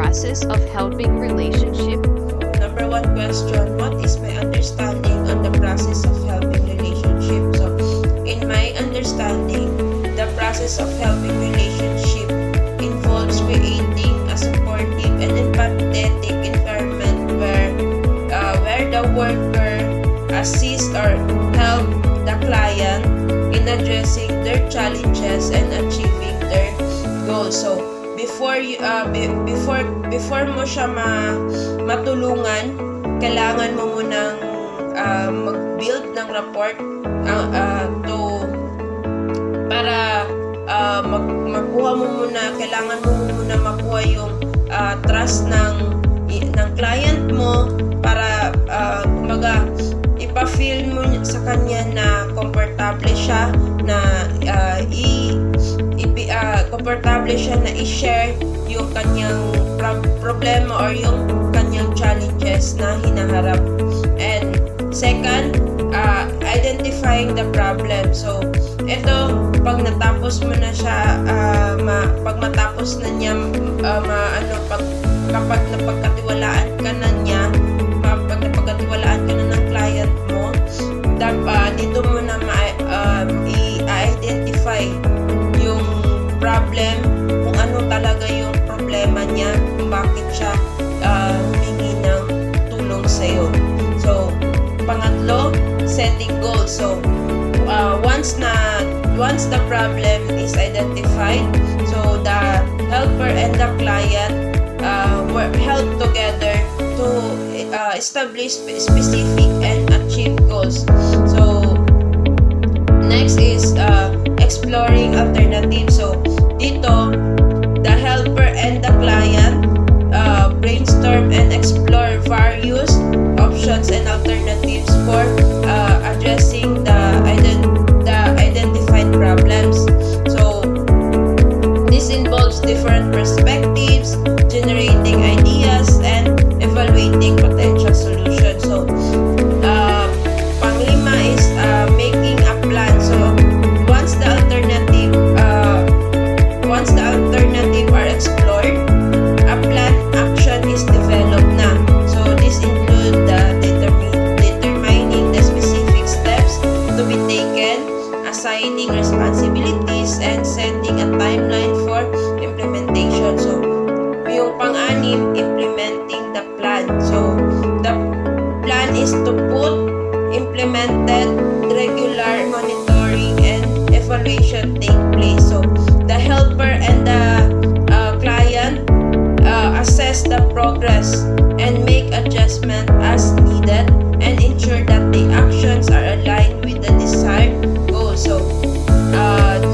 process of helping relationship? Number one question, what is my understanding on the process of helping relationship? So, in my understanding, the process of helping relationship involves creating a supportive and empathetic environment where the worker assist or help the client in addressing their challenges and achieving their goals. So, before mo siya matulungan, kailangan mo munang mag-build ng rapport para makuha mo muna, kailangan mo muna makuha yung trust ng client mo para ipa-feel mo sa kanya na komportable siya na komportable siya na i-share yung kanyang problema or yung kanyang challenges na hinaharap. And second, identifying the problem. So, ito, pag natapos mo na siya, pag matapos na niya, kapag napagkatiwalaan ka na niya, pag napagkatiwalaan ka na ng client mo, dito mo na i-identify yung problem, kung ano talaga yung problema niya, kung bakit siya humingi ng tulong sa'yo. So, pangatlo, setting goals. So, once the problem is identified, so the helper and the client help together to establish specific and achieve goals. So, next is exploring alternatives. So, dito, the helper and the client brainstorm and explore various options and alternatives for addressing the identified problems. So, this involves different perspectives, generating ideas, and evaluating potential solutions. So, panglima is making a plan. So, once the alternative are explored, a plan action is developed na. So, this include determining the specific steps to be taken, assigning responsibilities, and setting a timeline for implementation. So, yung pang-anim, implementing the plan. So, the plan is to put implemented regular monitoring and evaluation take place. So, the helper and the client assess the progress and make adjustment as needed and ensure that the actions are aligned with the desired goal. So,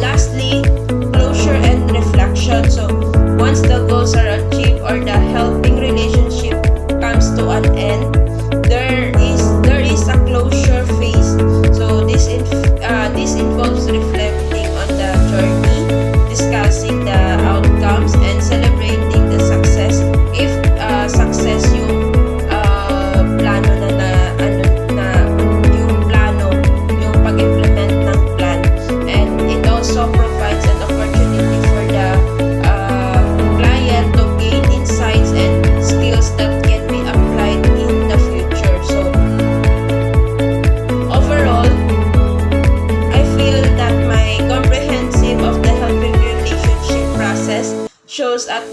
lastly, closure and reflection. So, once the goals are achieved or the helping relationship comes to an end, there is a closure phase. So, this involves reflecting on the journey, discussing the outcomes, and celebrating the success. If success yung plano yung pag-implement ng plan, and it also provides an opportunity for the client to gain insights and skills that can be applied in the future. So, overall, I feel that my comprehensive of the helping relationship process shows a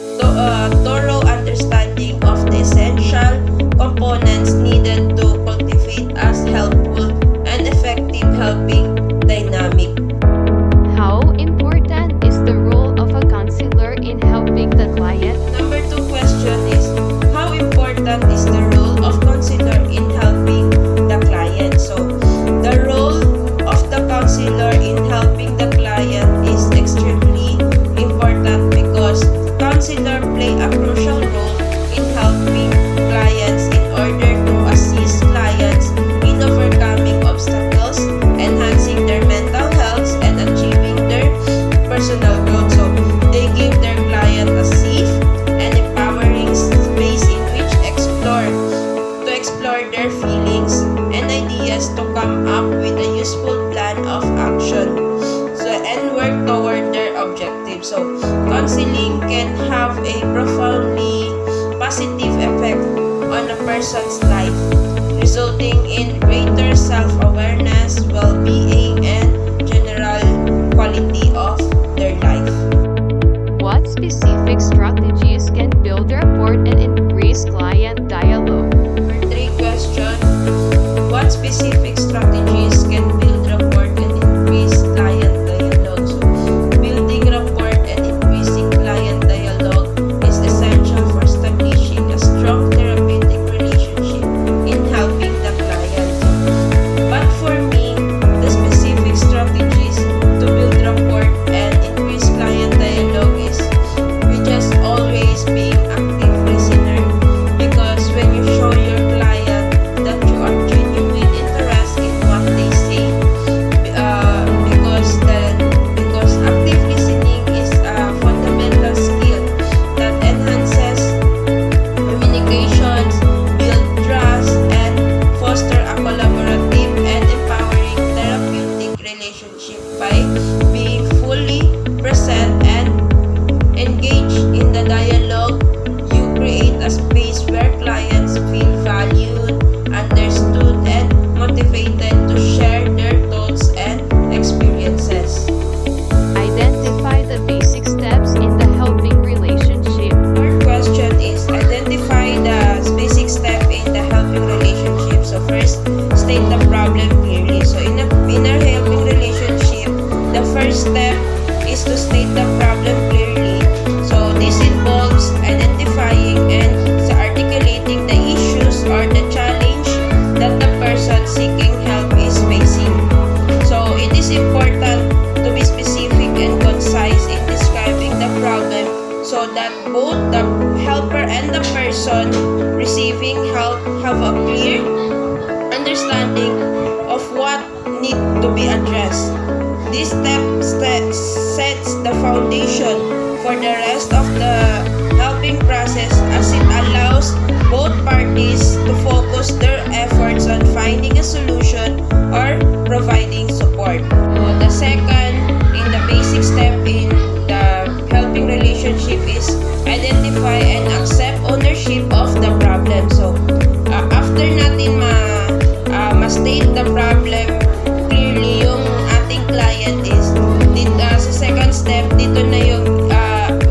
thorough understanding of the essential components needed to cultivate a helpful and effective helping dynamic. How important is the role of a counselor in helping the client? Number two question is, how important is the role of counselor in helping the client? So, the role of the counselor in helping the client is extremely important because counselor play a crucial role in helping clients in order to assist clients in overcoming obstacles, enhancing their mental health, and achieving their personal growth. So, they give their client a safe and empowering space in which to explore their feelings and ideas to come up with a useful plan of action. So, and work toward their objectives. So, counseling can have a profoundly person's life, resulting in greater self-awareness, well-being, and general quality of their life. What specific strategies can build rapport and increase client dialogue? Number 3 question, what specific strategies can build rapport and increase client dialogue? So, building rapport and increasing client dialogue is essential for establishing a strong therapeutic relationship in helping the client. But for me, the specific strategies to build rapport and increase client dialogue is we just always being active listener, because when you show your client that you are genuine interest in what they say, because active listening is a fundamental skill that enhances communications, build trust, and foster a collaborative and empowering therapeutic relationship by being fully present and engaged in the dialogue. You create a space where clients feel valued, understood, and motivated to share their thoughts and experiences. Identify the basic steps in the helping relationship. Our question is identify the basic step in the helping relationship. So first, state the problem clearly. So in a helping relationship, the first step is to state the problem clearly. So this involves identifying and articulating the issues or the challenge that the person seeking help is facing. So it is important to be specific and concise in describing the problem so that both the helper and the person receiving help have a clear understanding of what need to be addressed. This step sets the foundation for the rest of the helping process, as it allows both parties to focus their efforts on finding a solution or providing support. So the second in the basic step in the helping relationship is identify and accept ownership of the problem. So after natin ma-state the problem clearly yung ating client is sa second step dito na yung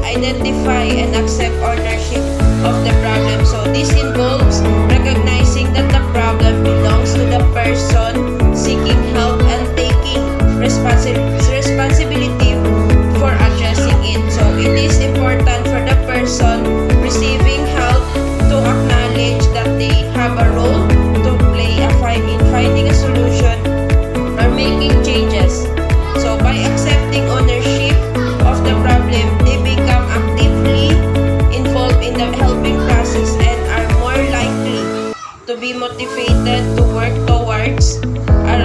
identify and accept ownership of the problem. So this involves recognizing that the problem belongs to the person seeking help and taking responsibility for addressing it. So it is important for the person receiving help to acknowledge that they have a role to play in finding a solution or making changes. So by accepting ownership of the problem, they become actively involved in the helping process and are more likely to be motivated to work towards a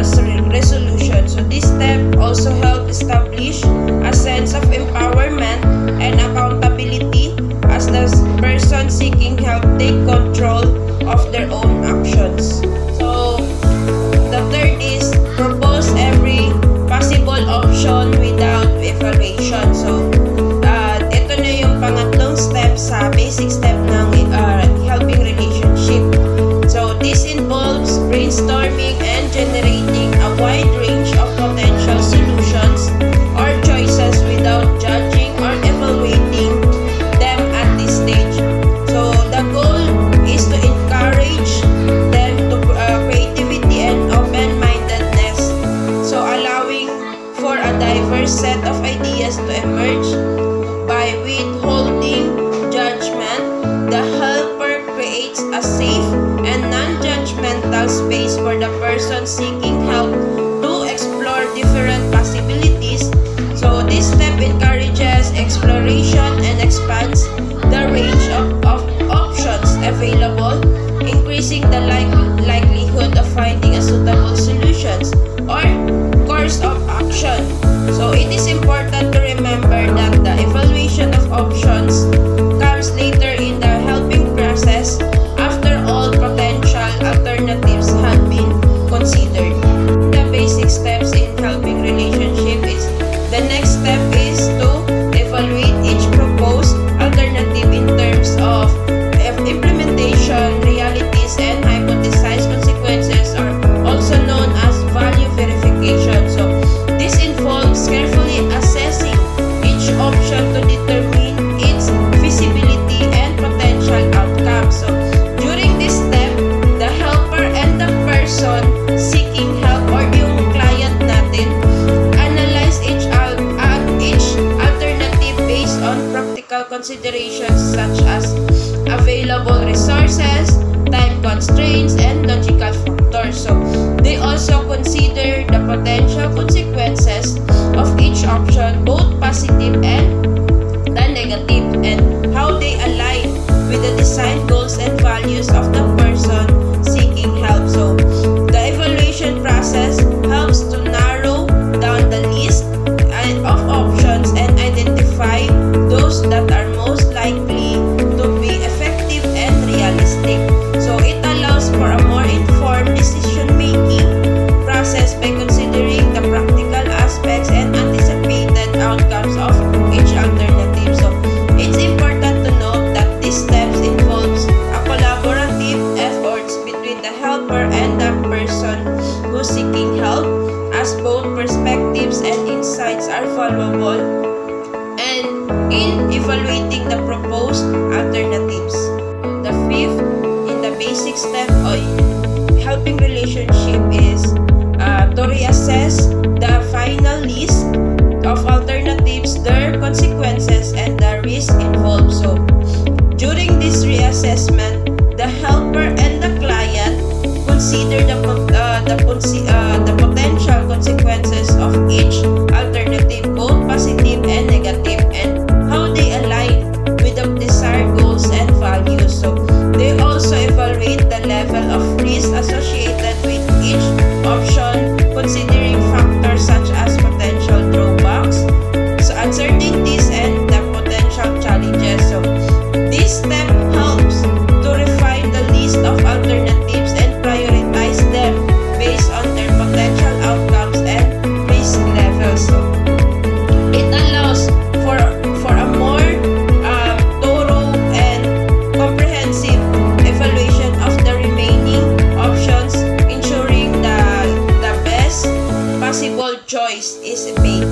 resolution. So this step also helps establish a sense of empowerment and accountability as the person seeking help take control of their own actions. So the third is propose every possible option without evaluation. So ito na yung pangatlong step sa basic step ng helping relationship. So this involves brainstorming and generating a wide range of potential solutions or choices without judging or evaluating them at this stage. So the goal is to encourage them to creativity and open-mindedness, so allowing for a diverse set of ideas to emerge. By withholding judgment, the helper creates a safe and non-judgmental space for the person seeking help to explore different possibilities. So this step encourages exploration and expands the range of options available, increasing the likelihood of finding a suitable solutions or course of action. So it is important to remember that the evaluation of options comes later in the helping process after all potential alternatives have been considered. considerations such as available resources, time constraints, and logical factors. So, they also consider the potential consequences of each option, both positive and the negative, and how they align with the design goals and values of the person seeking help. So, the evaluation process helps to narrow down the list of options and identify those that are most likely to be effective and realistic. So, it allows for a more informed decision-making process by considering the practical aspects and anticipated outcomes of each alternative. So, it's important to note that these steps involves a collaborative efforts between the helper and the person who's seeking help, as both perspectives and insights are valuable and in evaluating the proposed alternatives. The fifth in the basic step of helping relationship is to reassess the final list of alternatives, their consequences, and the risk involved. So, during this reassessment, the helper and the client consider the potential consequences of each alternative, both positive and negative, and how they align with the desired goals and values. So, they also evaluate the level of risk associated with each option, considering factors such as potential drawbacks, so uncertainties, and the potential challenges. So, this step helps to refine the list of alternatives and prioritize them based on their potential outcomes and risk levels. So, it allows for a more thorough and comprehensive evaluation of the remaining options, ensuring the best possible choice is made.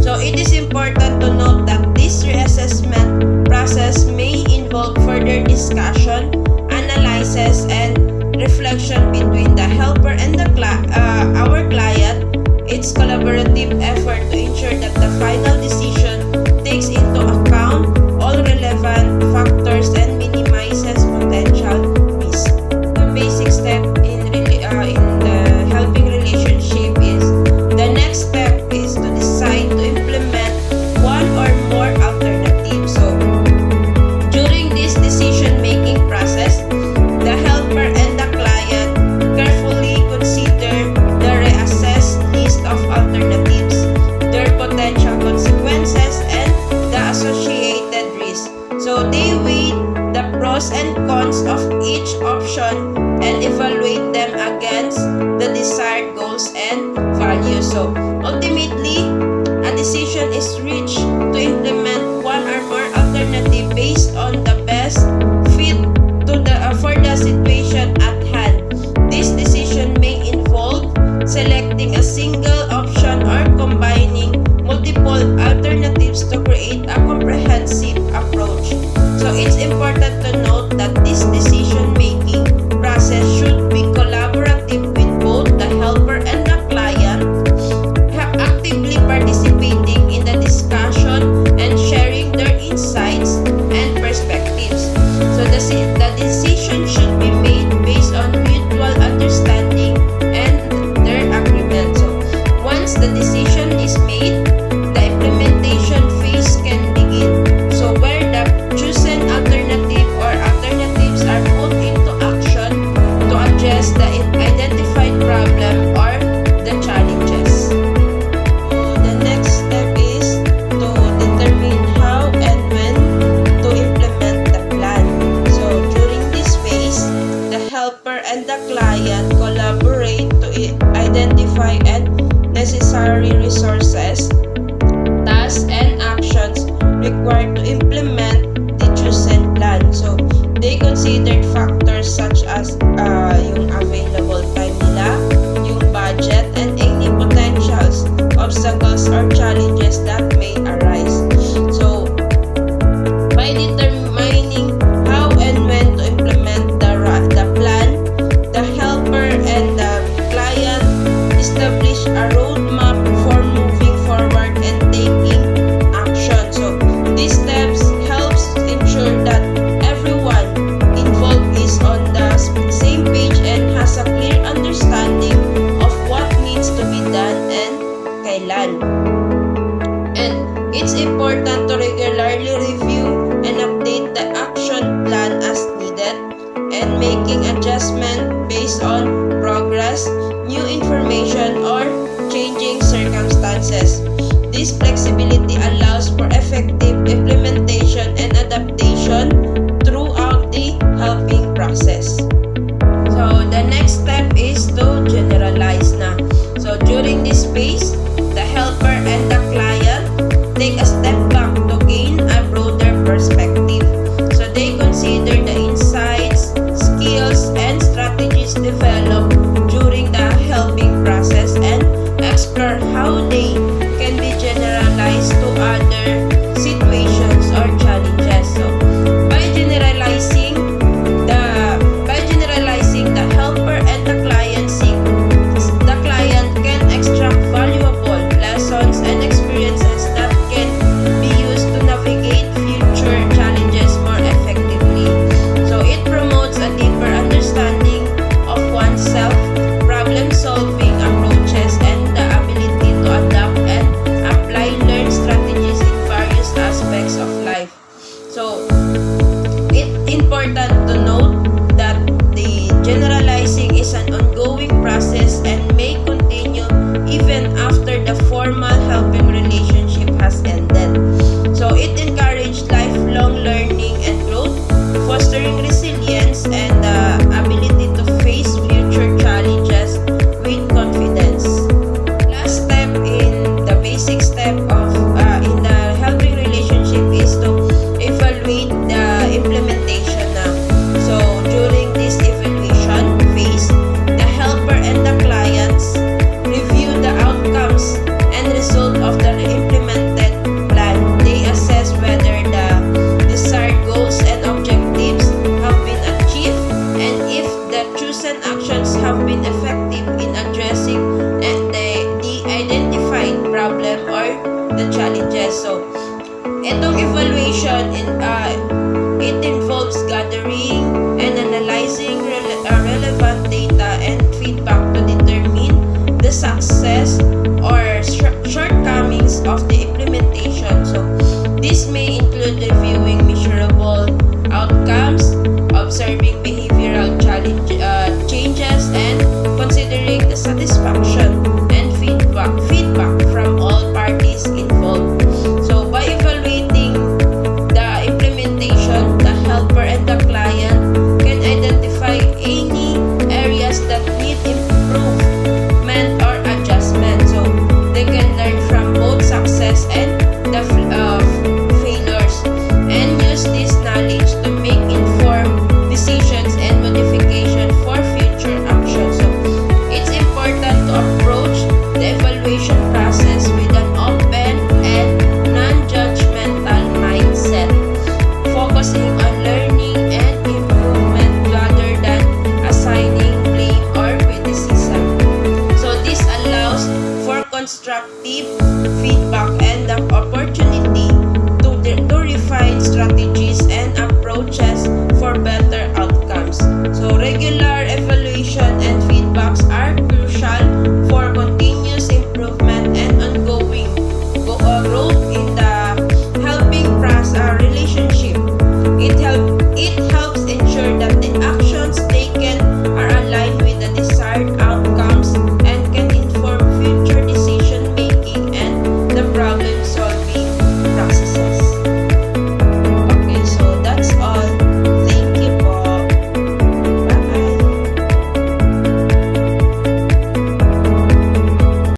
So, it is important to note that this reassessment process may involve further discussion, analysis, and reflection between the helper and our client. It's collaborative effort to ensure that the final decision takes into account all relevant factors and minimizes potential risk. The basic step in the helping relationship is the next step is to decide to implement one or more alternatives. So, during this decision-making process, the helper and the client carefully consider the reassessed list of alternatives, their potential consequences, and the associated risk. So, they weigh the pros and cons of each option and evaluate them against the desired goals and values. So, ultimately, a decision is reached to implement one or more alternative based on the best fit for the situation at hand. This decision may involve selecting a single option or combining multiple alternatives to create a comprehensive approach. So, it's important to note that this decision-making process should be collaborative with both the helper and the client, actively participating in the discussion and sharing their insights and perspectives. So, the decision should be made based on mutual understanding and their agreement. So, once the decision is made, the implementation phase can begin. So, where the chosen alternative or alternatives are put into action to address the identified problem or the challenges. So, the next step is to determine how and when to implement the plan. So, during this phase, the helper and the client collaborate to identify and necessary resources, tasks, and actions required to implement the chosen plan. So, they considered factors such as yung available time nila, yung budget, and any potentials, obstacles, or challenges that may arise. So, by determining how and when to implement the plan, the helper and the client establish a roadmap for moving forward and taking action. So, these steps helps plan. And it's important to regularly review and update the action plan as needed, and making adjustment based on progress, new information, or changing circumstances. This flexibility allows for effective implementation and adaptation throughout the helping process. So the next step is to generalize na. So during this phase, the helper and the client take a step back to gain a broader perspective. So they consider the insights, skills, and strategies developed during the helping process and explore how they can be generalized to other situations or challenges. So by generalizing the helper and the client can extract valuable lessons and experiences that can be used to navigate future challenges more effectively. So it promotes a deeper understanding of oneself, problem-solving approaches, and the ability to adapt and apply learned strategies in various aspects of life. So it's important to note that the generalizing is an ongoing process and may continue even after the formal helping relationship has ended. So it encourages lifelong learning and growth, fostering resilience and the ability to face future challenges with confidence. Last step in the basic step of in the helping relationship is to evaluate the implementation now. So during this evaluation phase, the helper and the clients review the outcomes and result of the implemented plan. They assess whether the desired goals and objectives have been achieved, and if the chosen actions have been effective in addressing the identified problem or the challenges. So itong evaluation it involves gathering and analyzing relevant data and feedback to determine the success or shortcomings of the implementation. So this may include reviewing measurable outcomes, observing behavioral changes, and considering the satisfaction and feedback from all parties involved. So by evaluating the implementation, the helper and the client can identify any areas that need improvement or adjustment. So they can learn from both success and the failures, and use this knowledge to make informed decisions and modification for future actions. So it's important to approach the evaluation process with an open and non-judgmental mindset, focusing on learning and improvement rather than assigning blame or criticism. So this allows for constructive feedback and the opportunity to refine strategies and approaches for better outcomes. So regular evaluation and